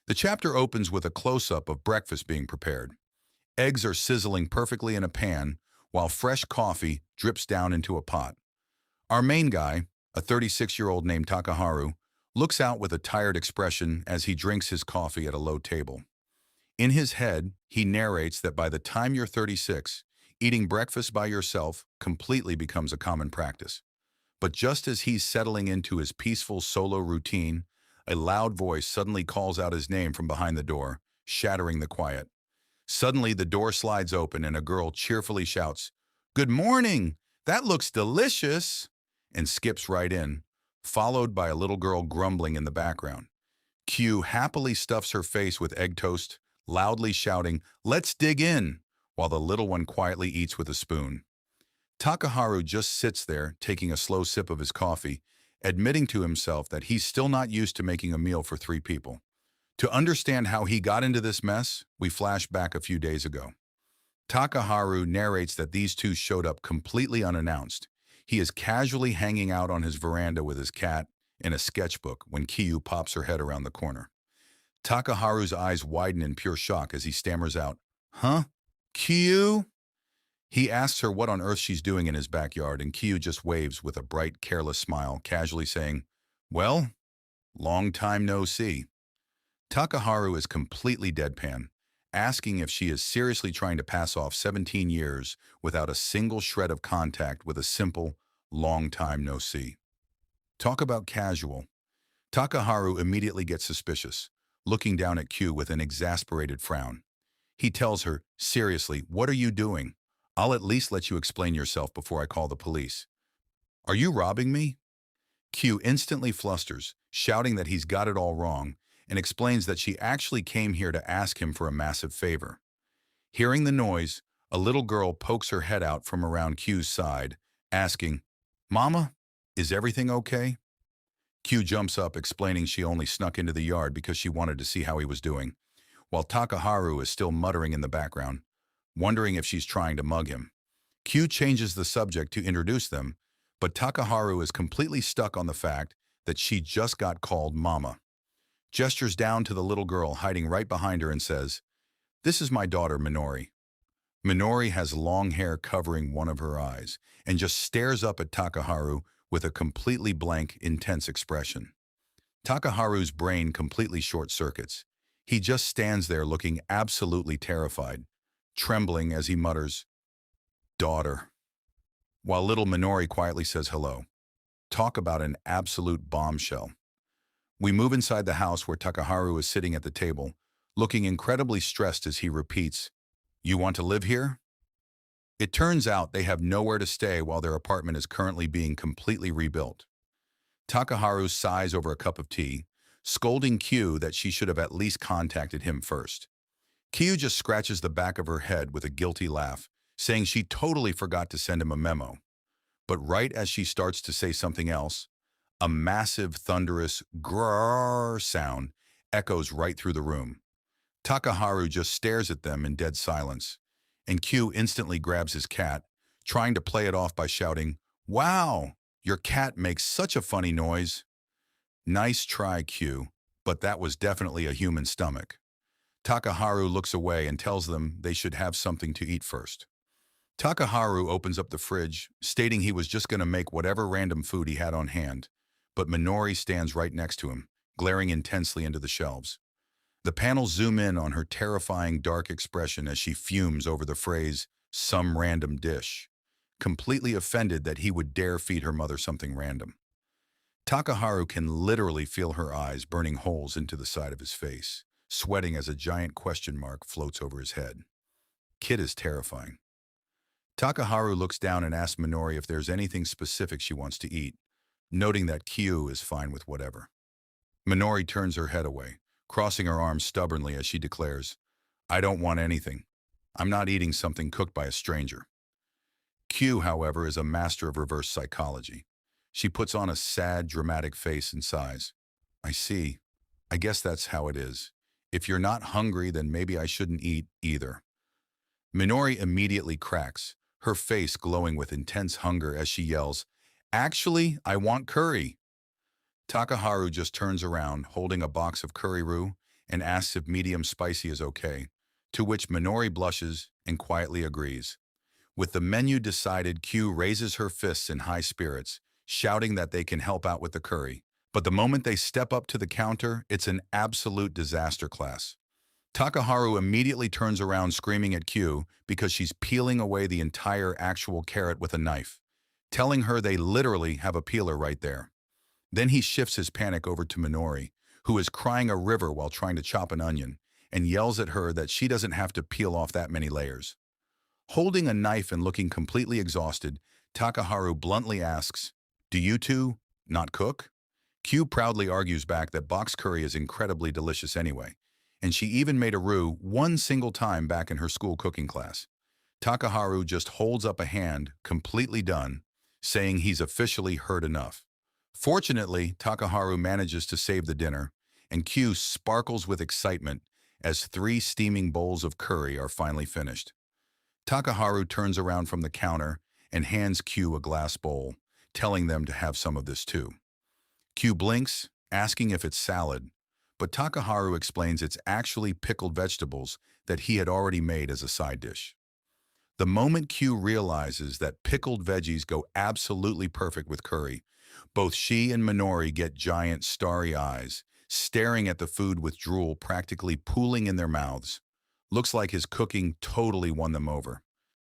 The chapter opens with a close-up of breakfast being prepared. Eggs are sizzling perfectly in a pan, while fresh coffee drips down into a pot. Our main guy, a 36-year-old named Takaharu, looks out with a tired expression as he drinks his coffee at a low table. In his head, he narrates that by the time you're 36, eating breakfast by yourself completely becomes a common practice. But just as he's settling into his peaceful solo routine, a loud voice suddenly calls out his name from behind the door, shattering the quiet. Suddenly, the door slides open and a girl cheerfully shouts, "Good morning! That looks delicious!" and skips right in, followed by a little girl grumbling in the background. Kyou happily stuffs her face with egg toast, loudly shouting, "Let's dig in!" while the little one quietly eats with a spoon. Takaharu just sits there, taking a slow sip of his coffee, admitting to himself that he's still not used to making a meal for three people. To understand how he got into this mess, we flash back a few days ago. Takaharu narrates that these two showed up completely unannounced. He is casually hanging out on his veranda with his cat and a sketchbook when Kyou pops her head around the corner. Takaharu's eyes widen in pure shock as he stammers out, "Huh? Kyou?" He asks her what on earth she's doing in his backyard, and Kyou just waves with a bright, careless smile, casually saying, "Well, long time no see." Takaharu is completely deadpan, asking if she is seriously trying to pass off 17 years without a single shred of contact with a simple, long time no see. Talk about casual. Takaharu immediately gets suspicious, looking down at Kyou with an exasperated frown. He tells her, "Seriously, what are you doing? I'll at least let you explain yourself before I call the police." "Are you robbing me?" Kyou instantly flusters, shouting that he's got it all wrong, and explains that she actually came here to ask him for a massive favor. Hearing the noise, a little girl pokes her head out from around Kyou's side, asking, "Mama, is everything okay?" Kyou jumps up, explaining she only snuck into the yard because she wanted to see how he was doing, while Takaharu is still muttering in the background, wondering if she's trying to mug him. Kyou changes the subject to introduce them, but Takaharu is completely stuck on the fact that she just got called Mama. Gestures down to the little girl hiding right behind her and says, "This is my daughter, Minori." Minori has long hair covering one of her eyes and just stares up at Takaharu with a completely blank, intense expression. Takaharu's brain completely short-circuits. He just stands there looking absolutely terrified, trembling as he mutters, "Daughter," while little Minori quietly says hello. Talk about an absolute bombshell. We move inside the house where Takaharu is sitting at the table, looking incredibly stressed as he repeats, "You want to live here?" It turns out they have nowhere to stay while their apartment is currently being completely rebuilt. Takaharu sighs over a cup of tea, scolding Kyou that she should have at least contacted him first. Kyou just scratches the back of her head with a guilty laugh, saying she totally forgot to send him a memo. But right as she starts to say something else, a massive, thunderous grrrr sound echoes right through the room. Takaharu just stares at them in dead silence, and Kyou instantly grabs his cat, trying to play it off by shouting, "Wow, your cat makes such a funny noise." Nice try, Kyou, but that was definitely a human stomach. Takaharu looks away and tells them they should have something to eat first. Takaharu opens up the fridge, stating he was just going to make whatever random food he had on hand, but Minori stands right next to him, glaring intensely into the shelves. The panels zoom in on her terrifying dark expression as she fumes over the phrase, "some random dish," completely offended that he would dare feed her mother something random. Takaharu can literally feel her eyes burning holes into the side of his face, sweating as a giant question mark floats over his head. Kid is terrifying. Takaharu looks down and asks Minori if there's anything specific she wants to eat, noting that Kyou is fine with whatever. Minori turns her head away, crossing her arms stubbornly as she declares, "I don't want anything. I'm not eating something cooked by a stranger." Kyou, however, is a master of reverse psychology. She puts on a sad, dramatic face and sighs. "I see. I guess that's how it is. If you're not hungry, then maybe I shouldn't eat either." Minori immediately cracks, her face glowing with intense hunger as she yells, "Actually, I want curry." Takaharu just turns around, holding a box of curry roux, and asks if medium spicy is okay, to which Minori blushes and quietly agrees. With the menu decided, Kyou raises her fists in high spirits, shouting that they can help out with the curry. But the moment they step up to the counter, it's an absolute disaster class. Takaharu immediately turns around screaming at Kyou because she's peeling away the entire actual carrot with a knife, telling her they literally have a peeler right there. Then he shifts his panic over to Minori, who is crying a river while trying to chop an onion, and yells at her that she doesn't have to peel off that many layers. Holding a knife and looking completely exhausted, Takaharu bluntly asks, "Do you two not cook?" Q proudly argues back that box curry is incredibly delicious anyway, and she even made a roux one single time back in her school cooking class. Takaharu just holds up a hand, completely done, saying he's officially heard enough. Fortunately, Takaharu manages to save the dinner, and Q sparkles with excitement as 3 steaming bowls of curry are finally finished. Takaharu turns around from the counter and hands Q a glass bowl, telling them to have some of this too. Q blinks, asking if it's salad, but Takaharu explains it's actually pickled vegetables that he had already made as a side dish. The moment Q realizes that pickled veggies go absolutely perfect with curry, both she and Minori get giant starry eyes, staring at the food with drool practically pooling in their mouths. Looks like his cooking totally won them over.